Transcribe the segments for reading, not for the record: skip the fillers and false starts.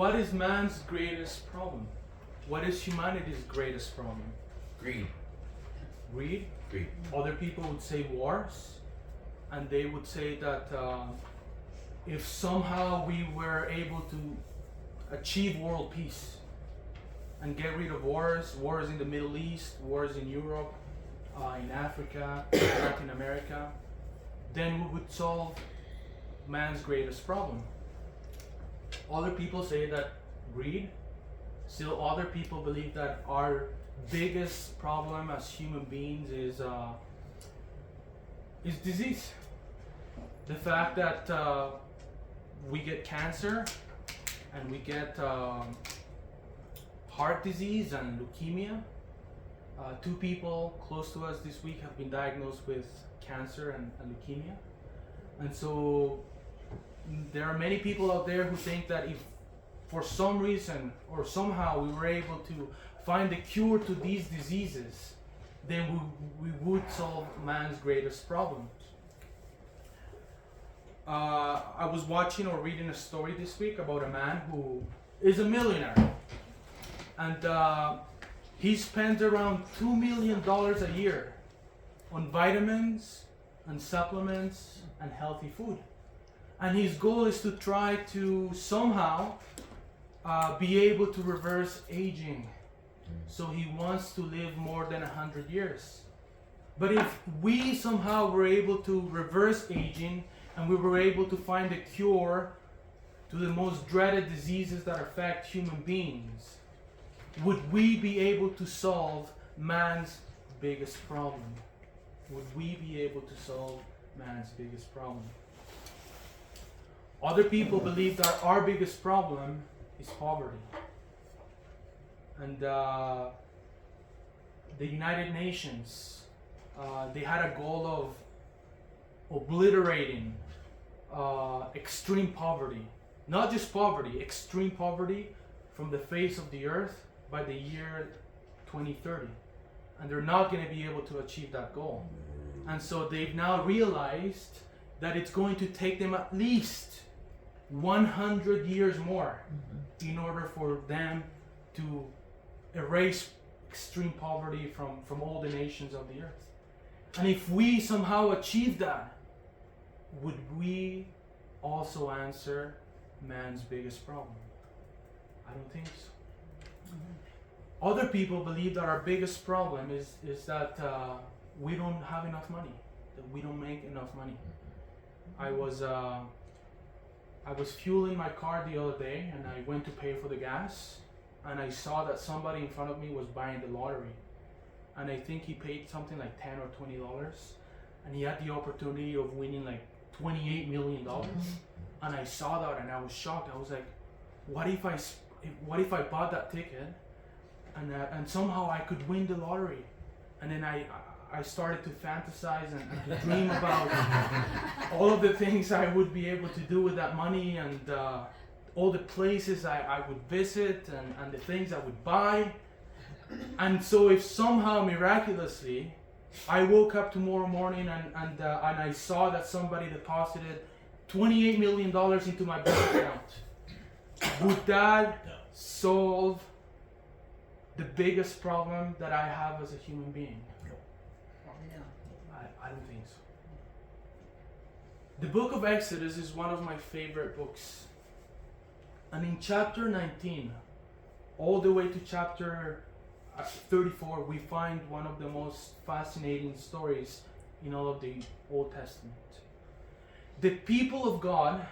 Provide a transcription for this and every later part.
what is man's greatest problem? What is humanity's greatest problem? Greed. Greed? Greed. Other people would say wars, and they would say that if somehow we were able to achieve world peace and get rid of wars in the Middle East, wars in Europe, in Africa, Latin America, then we would solve man's greatest problem. Other people say that greed. Still other people believe that our biggest problem as human beings is disease. The fact that we get cancer and we get heart disease and leukemia. 2 people close to us this week have been diagnosed with cancer and leukemia. And so there are many people out there who think that if for some reason or somehow we were able to find a cure to these diseases, then we would solve man's greatest problems. I was watching or reading a story this week about a man who is a millionaire, and he spends around $2 million a year on vitamins and supplements and healthy food. And his goal is to try to somehow be able to reverse aging. So he wants to live more than 100 years. But if we somehow were able to reverse aging and we were able to find a cure to the most dreaded diseases that affect human beings, would we be able to solve man's biggest problem? Would we be able to solve man's biggest problem? Other people believe that our biggest problem is poverty. And the United Nations, they had a goal of obliterating extreme poverty. Not just poverty, extreme poverty from the face of the earth by the year 2030. And they're not going to be able to achieve that goal. And so they've now realized that it's going to take them at least 100 years more in order for them to erase extreme poverty from all the nations of the earth. And if we somehow achieve that, would we also answer man's biggest problem? I don't think so. Other people believe that our biggest problem is that we don't have enough money, that we don't make enough money. I was fueling my car the other day, and I went to pay for the gas, and I saw that somebody in front of me was buying the lottery, and I think he paid something like $10 or $20, and he had the opportunity of winning like $28 million. And I saw that and I was shocked. I was like, what if I bought that ticket and somehow I could win the lottery? And then I started to fantasize and to dream about all of the things I would be able to do with that money, and all the places I would visit, and the things I would buy. And so if somehow miraculously I woke up tomorrow morning and I saw that somebody deposited $28 million into my bank account, would that solve the biggest problem that I have as a human being? I don't think so. The book of Exodus is one of my favorite books. And in chapter 19, all the way to chapter 34, we find one of the most fascinating stories in all of the Old Testament. The people of God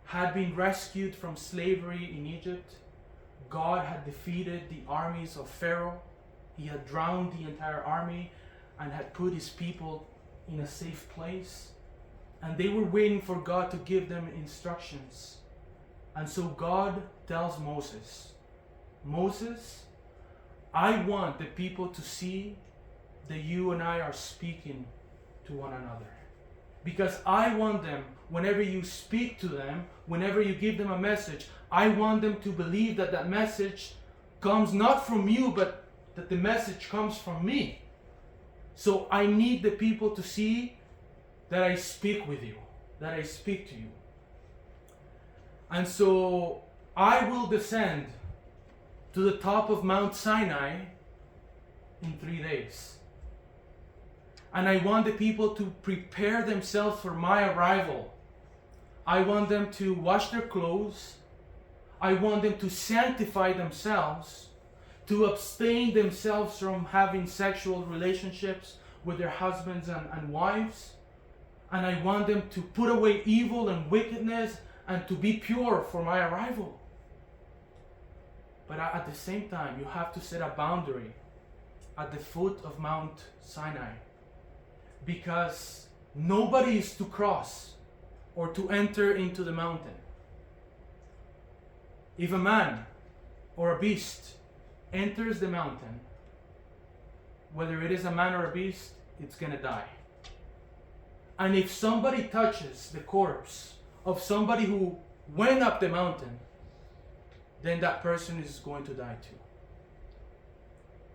had been rescued from slavery in Egypt. God had defeated the armies of Pharaoh. He had drowned the entire army and had put his people in a safe place. And they were waiting for God to give them instructions. And so God tells Moses, Moses, I want the people to see that you and I are speaking to one another. Because I want them, whenever you speak to them, whenever you give them a message, I want them to believe that that message comes not from you, but that the message comes from me. So I need the people to see that I speak with you, that I speak to you. And so I will descend to the top of Mount Sinai in 3 days. And I want the people to prepare themselves for my arrival. I want them to wash their clothes. I want them to sanctify themselves, to abstain themselves from having sexual relationships with their husbands and wives. And I want them to put away evil and wickedness and to be pure for my arrival. But at the same time, you have to set a boundary at the foot of Mount Sinai, because nobody is to cross or to enter into the mountain. If a man or a beast enters the mountain, whether it is a man or a beast, it's gonna die. And if somebody touches the corpse of somebody who went up the mountain, then that person is going to die too.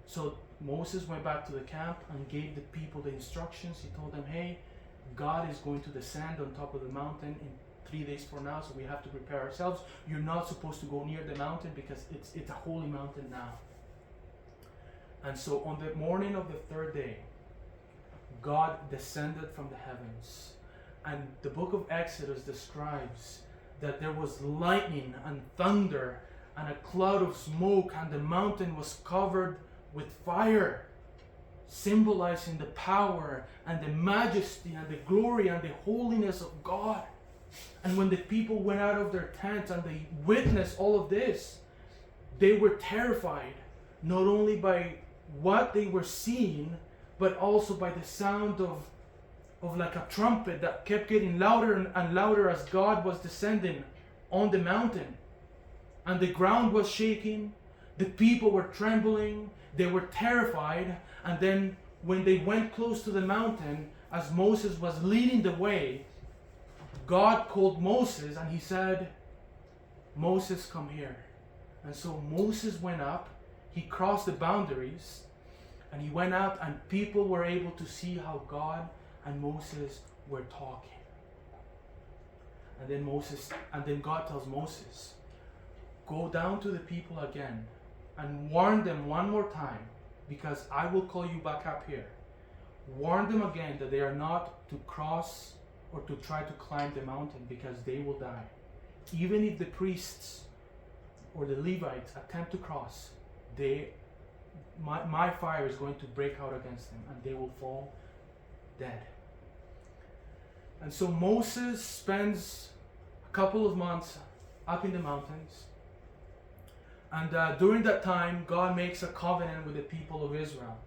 So Moses went back to the camp and gave the people the instructions. He told them, hey, God is going to descend on top of the mountain in 3 days from now, so we have to prepare ourselves. You're not supposed to go near the mountain because it's a holy mountain now. And so on the morning of the 3rd day, God descended from the heavens. And the book of Exodus describes that there was lightning and thunder and a cloud of smoke, and the mountain was covered with fire, symbolizing the power and the majesty and the glory and the holiness of God. And when the people went out of their tents and they witnessed all of this, they were terrified, not only by what they were seeing, but also by the sound of like a trumpet that kept getting louder and louder as God was descending on the mountain. And the ground was shaking, the people were trembling, they were terrified. And then when they went close to the mountain, as Moses was leading the way, God called Moses and he said, Moses, come here. And so Moses went up, he crossed the boundaries, and he went up, and people were able to see how God and Moses were talking. And then God tells Moses, go down to the people again and warn them one more time, because I will call you back up here. Warn them again that they are not to cross or to try to climb the mountain, because they will die. Even if the priests or the Levites attempt to cross, my fire is going to break out against them and they will fall dead. And so Moses spends a couple of months up in the mountains. And during that time, God makes a covenant with the people of Israel.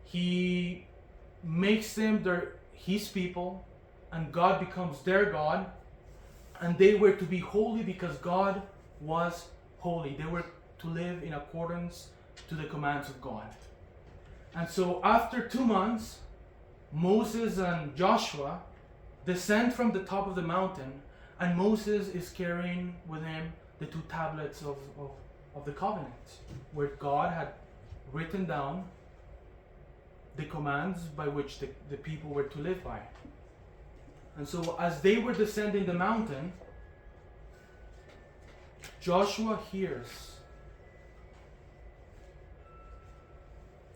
He makes them his people, and God becomes their God. And they were to be holy because God was holy. They were to live in accordance to the commands of God. And so after 2 months, Moses and Joshua descend from the top of the mountain, and Moses is carrying with him the 2 tablets of the covenant, where God had written down the commands by which the people were to live by. And so as they were descending the mountain, Joshua hears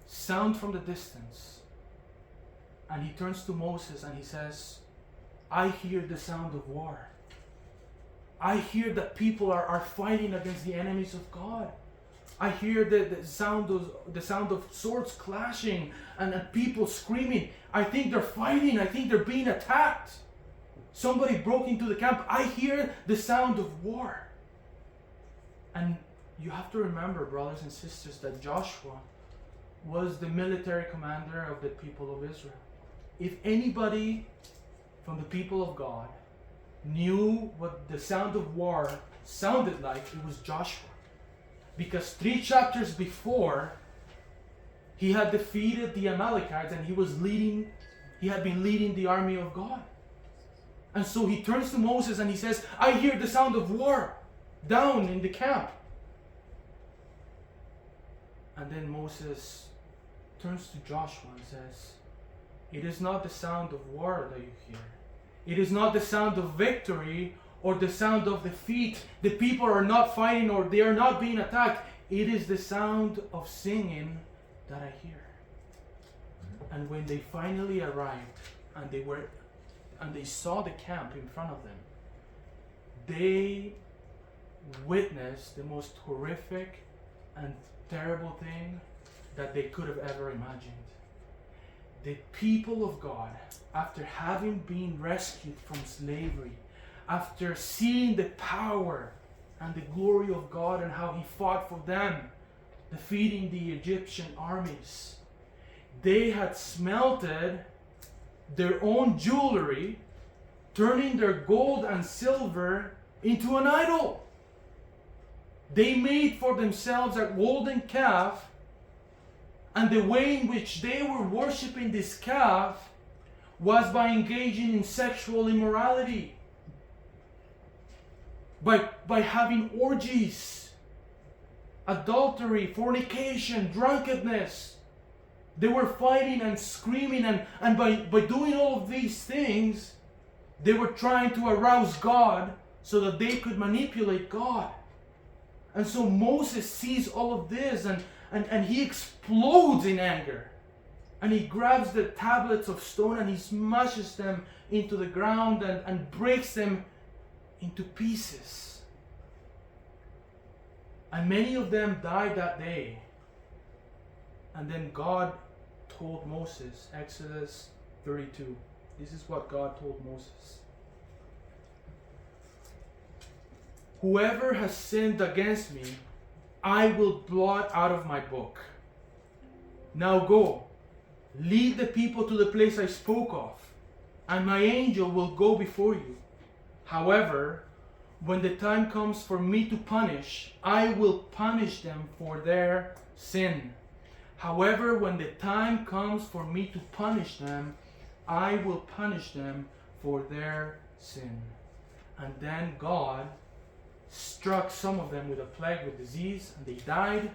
sound from the distance, and he turns to Moses and he says, I hear the sound of war. I hear that people are fighting against the enemies of God. I hear the sound of swords clashing and people screaming. I think they're fighting. I think they're being attacked. Somebody broke into the camp. I hear the sound of war. And you have to remember, brothers and sisters, that Joshua was the military commander of the people of Israel. If anybody from the people of God knew what the sound of war sounded like, it was Joshua. Because 3 chapters before, he had defeated the Amalekites and he had been leading the army of God. And so he turns to Moses and he says, I hear the sound of war down in the camp. And then Moses turns to Joshua and says, it is not the sound of war that you hear. It is not the sound of victory or the sound of the feet. The people are not fighting or they are not being attacked. It is the sound of singing that I hear. And when they finally arrived and they saw the camp in front of them, they witnessed the most horrific and terrible thing that they could have ever imagined. The people of God, after having been rescued from slavery, after seeing the power and the glory of God and how He fought for them, defeating the Egyptian armies, they had smelted their own jewelry, turning their gold and silver into an idol. They made for themselves a golden calf, and the way in which they were worshiping this calf was by engaging in sexual immorality, by having orgies, adultery, fornication, drunkenness. They were fighting and screaming, and by doing all of these things, they were trying to arouse God so that they could manipulate God. And so Moses sees all of this and he explodes in anger. And he grabs the tablets of stone and he smashes them into the ground and breaks them into pieces. And many of them died that day. And then God told Moses, Exodus 32. This is what God told Moses. Whoever has sinned against me, I will blot out of my book. Now go, lead the people to the place I spoke of, and my angel will go before you. However, when the time comes for me to punish, I will punish them for their sin. However, when the time comes for me to punish them, I will punish them for their sin. And then God struck some of them with a plague, with disease, and they died.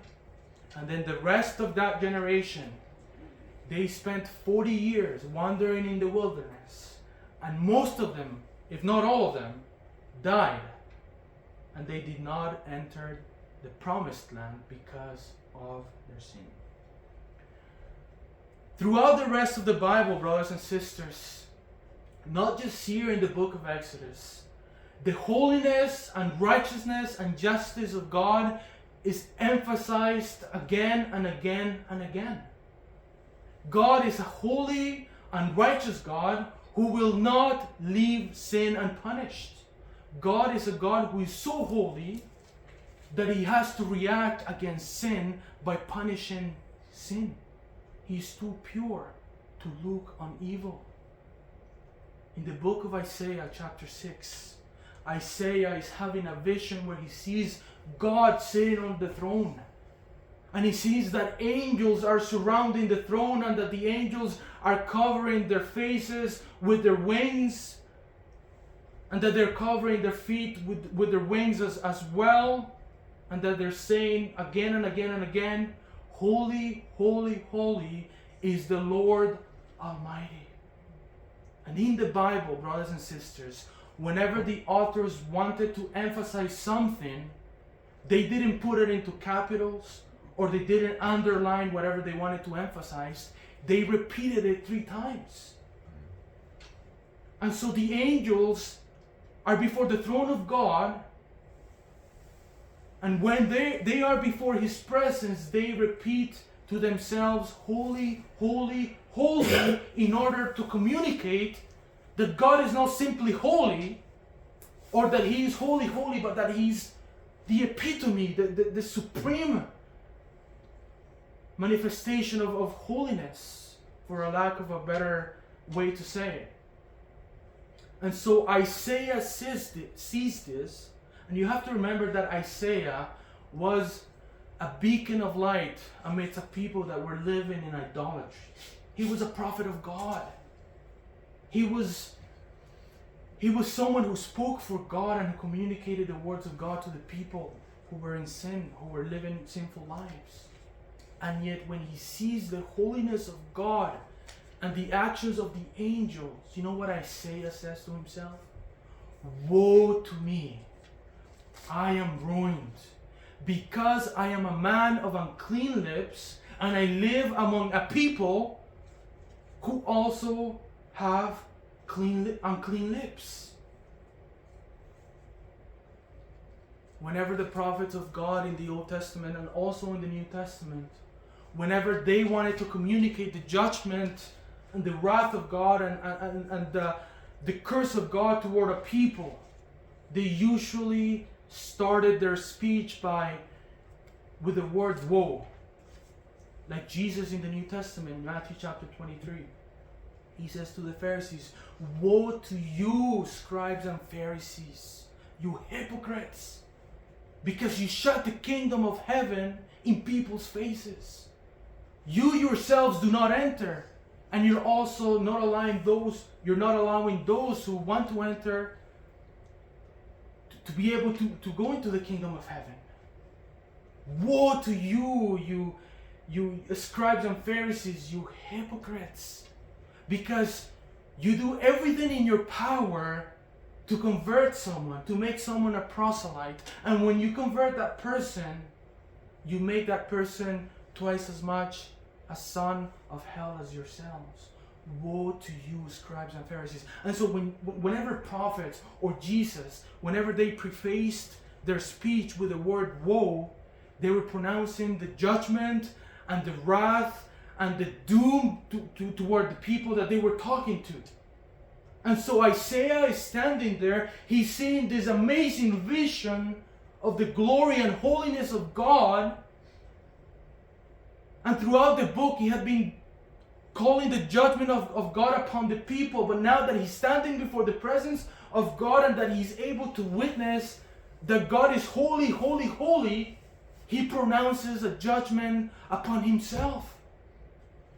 And then the rest of that generation, they spent 40 years wandering in the wilderness. And most of them, if not all of them, died. And they did not enter the promised land because of their sin. Throughout the rest of the Bible, brothers and sisters, not just here in the book of Exodus, the holiness and righteousness and justice of God is emphasized again and again and again. God is a holy and righteous God who will not leave sin unpunished. God is a God who is so holy that He has to react against sin by punishing sin. He is too pure to look on evil. In the book of Isaiah chapter 6, Isaiah is having a vision where he sees God sitting on the throne. And he sees that angels are surrounding the throne and that the angels are covering their faces with their wings. And that they're covering their feet with their wings as well. And that they're saying again and again and again, Holy, holy, holy is the Lord Almighty. And in the Bible, brothers and sisters, whenever the authors wanted to emphasize something, they didn't put it into capitals or they didn't underline whatever they wanted to emphasize. They repeated it 3 times. And so the angels are before the throne of God, and when they are before His presence, they repeat to themselves, Holy, holy, holy, in order to communicate that God is not simply holy, or that He is holy, holy, but that He's the epitome, the supreme manifestation of holiness, for a lack of a better way to say it. And so Isaiah sees this, and you have to remember that Isaiah was a beacon of light amidst a people that were living in idolatry. He was a prophet of God. He was someone who spoke for God and who communicated the words of God to the people who were in sin, who were living sinful lives. And yet when he sees the holiness of God and the actions of the angels, you know what Isaiah says to himself? Woe to me! I am ruined, because I am a man of unclean lips, and I live among a people who also have unclean lips. Whenever the prophets of God in the Old Testament and also in the New Testament, whenever they wanted to communicate the judgment and the wrath of God and the curse of God toward a people, they usually started their speech with the word woe. Like Jesus in the New Testament, Matthew chapter 23. He says to the Pharisees, "Woe to you, scribes and Pharisees, you hypocrites, because you shut the kingdom of heaven in people's faces. You yourselves do not enter, and you're also not allowing those who want to enter to be able to go into the kingdom of heaven. Woe to you, you scribes and Pharisees, you hypocrites, because you do everything in your power to convert someone, to make someone a proselyte, and when you convert that person, you make that person twice as much a son of hell as yourselves. Woe to you, scribes and Pharisees." And so whenever prophets or Jesus, whenever they prefaced their speech with the word woe, they were pronouncing the judgment and the wrath and the doom toward the people that they were talking to. And so Isaiah is standing there, he's seeing this amazing vision of the glory and holiness of God. And throughout the book, he had been calling the judgment of God upon the people. But now that he's standing before the presence of God and that he's able to witness that God is holy, holy, holy, he pronounces a judgment upon himself.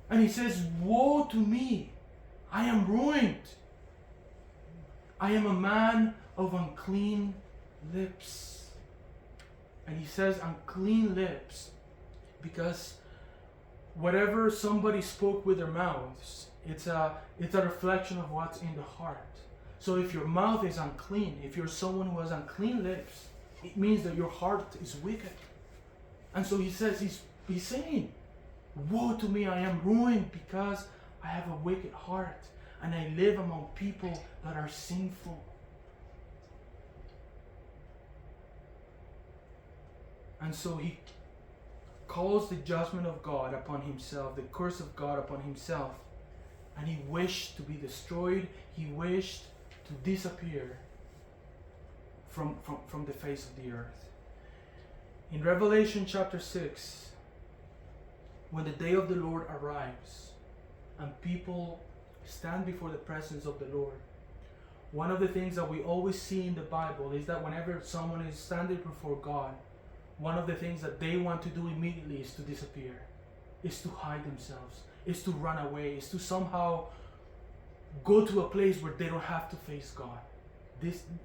And he says, "Woe to me! I am ruined. I am a man of unclean lips." And he says unclean lips because whatever somebody spoke with their mouths, it's a reflection of what's in the heart. So if your mouth is unclean, if you're someone who has unclean lips, it means that your heart is wicked. And so he says, he's saying, "Woe to me, I am ruined because I have a wicked heart and I live among people that are sinful." And so he calls the judgment of God upon himself, the curse of God upon himself, and he wished to be destroyed. He wished to disappear from the face of the earth. In Revelation chapter 6, when the day of the Lord arrives and people stand before the presence of the Lord, one of the things that we always see in the Bible is that whenever someone is standing before God, one of the things that they want to do immediately is to disappear, is to hide themselves, is to run away, is to somehow go to a place where they don't have to face God.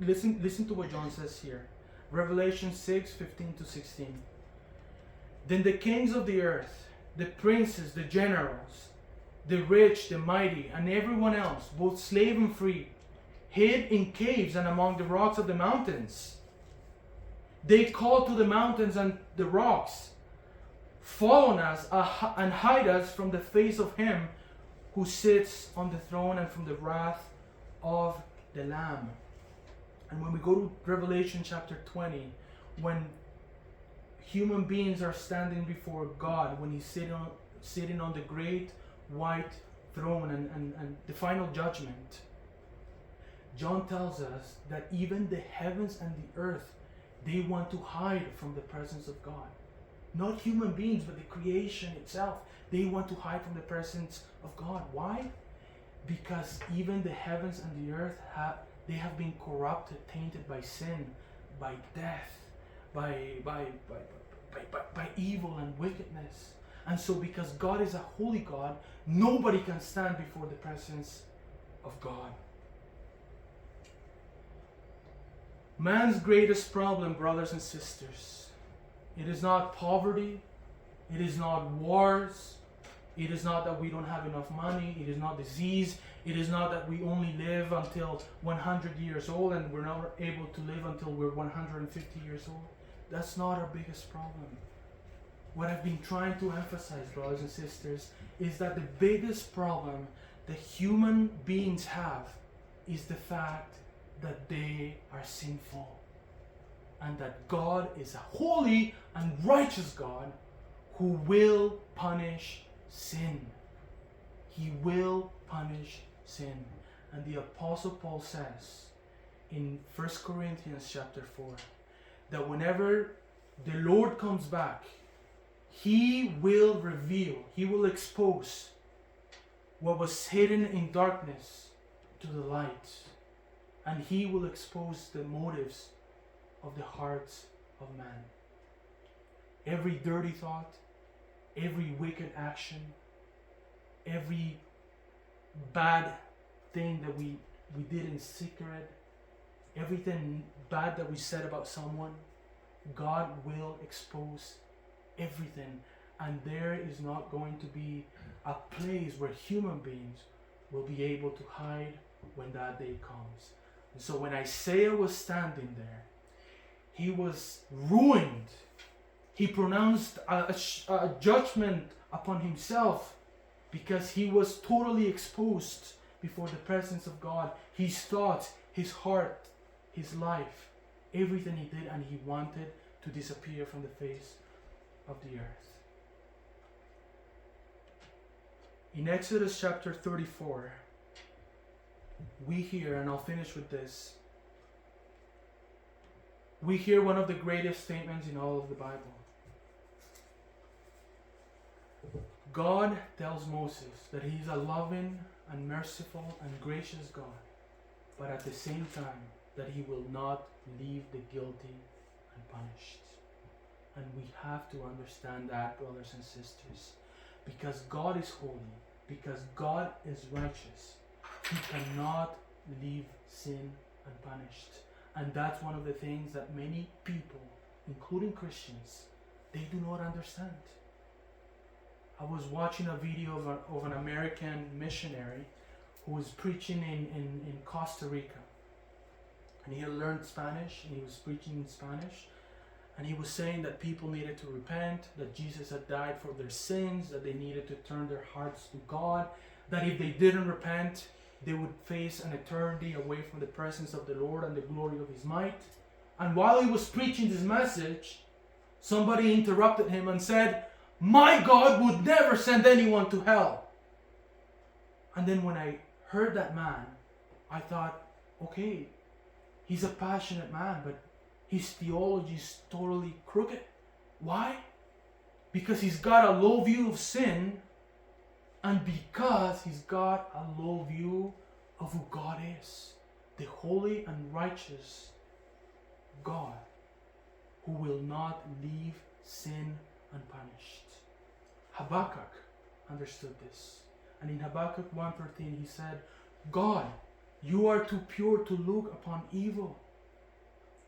Listen to what John says here. Revelation 6:15-16. "Then the kings of the earth, the princes, the generals, the rich, the mighty, and everyone else, both slave and free, hid in caves and among the rocks of the mountains. They called to the mountains and the rocks, 'Fall on us and hide us from the face of him who sits on the throne and from the wrath of the Lamb.'" And when we go to Revelation chapter 20, when human beings are standing before God, when he's sitting on the great white throne and the final judgment, John tells us that even the heavens and the earth, they want to hide from the presence of God. Not human beings, but the creation itself. They want to hide from the presence of God. Why? Because even the heavens and the earth they have been corrupted, tainted by sin, by death, by evil and wickedness. And so because God is a holy God, nobody can stand before the presence of God. Man's greatest problem, brothers and sisters, it is not poverty, it is not wars, it is not that we don't have enough money, it is not disease, It is not that we only live until 100 years old and we're not able to live until we're 150 years old. That's not our biggest problem. What I've been trying to emphasize, brothers and sisters, is that the biggest problem that human beings have is the fact that they are sinful. And that God is a holy and righteous God who will punish sin. He will punish sin. And the Apostle Paul says in 1 Corinthians chapter 4 that whenever the Lord comes back, He will reveal, He will expose what was hidden in darkness to the light. And He will expose the motives of the hearts of man. Every dirty thought, every wicked action, every bad thing that we did in secret, everything bad that we said about someone, God will expose everything. And there is not going to be a place where human beings will be able to hide when that day comes. And so when Isaiah was standing there, he was ruined. He pronounced a judgment upon himself because he was totally exposed before the presence of God. His thoughts, his heart, his life, everything he did, and he wanted to disappear from the face of the earth. In Exodus chapter 34, we hear, and I'll finish with this, we hear one of the greatest statements in all of the Bible. God tells Moses that He's a loving and merciful and gracious God, but at the same time that He will not leave the guilty unpunished. And we have to understand that, brothers and sisters, because God is holy, because God is righteous, He cannot leave sin unpunished. And that's one of the things that many people, including Christians, they do not understand. I was watching a video of an American missionary who was preaching in Costa Rica. And he had learned Spanish, and he was preaching in Spanish. And he was saying that people needed to repent, that Jesus had died for their sins, that they needed to turn their hearts to God, that if they didn't repent, they would face an eternity away from the presence of the Lord and the glory of His might. And while he was preaching this message, somebody interrupted him and said, "My God would never send anyone to hell." And then when I heard that man, I thought, okay, he's a passionate man, but his theology is totally crooked. Why? Because he's got a low view of sin, and because he's got a low view of who God is, the holy and righteous God who will not leave sin unpunished. Habakkuk understood this. And in Habakkuk 1:13 he said, "God, you are too pure to look upon evil.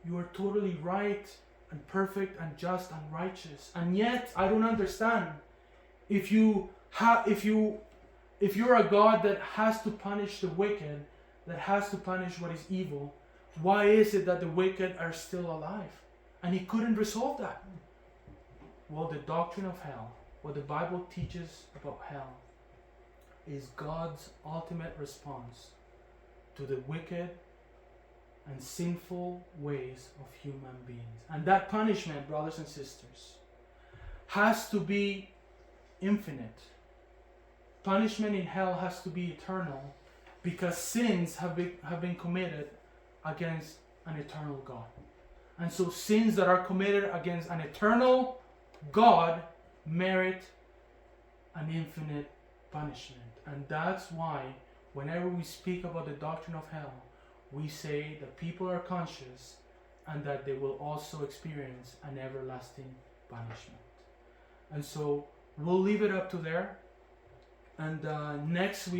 You are totally right and perfect and just and righteous. And yet I don't understand. If you're a God that has to punish the wicked, that has to punish what is evil, why is it that the wicked are still alive?" And he couldn't resolve that. Well, the doctrine of hell, what the Bible teaches about hell, is God's ultimate response to the wicked and sinful ways of human beings. And that punishment, brothers and sisters, has to be infinite. Punishment in hell has to be eternal, because sins have been committed against an eternal God. And so sins that are committed against an eternal God merit an infinite punishment. And that's why whenever we speak about the doctrine of hell, we say that people are conscious and that they will also experience an everlasting punishment. And so we'll leave it up to there. And next week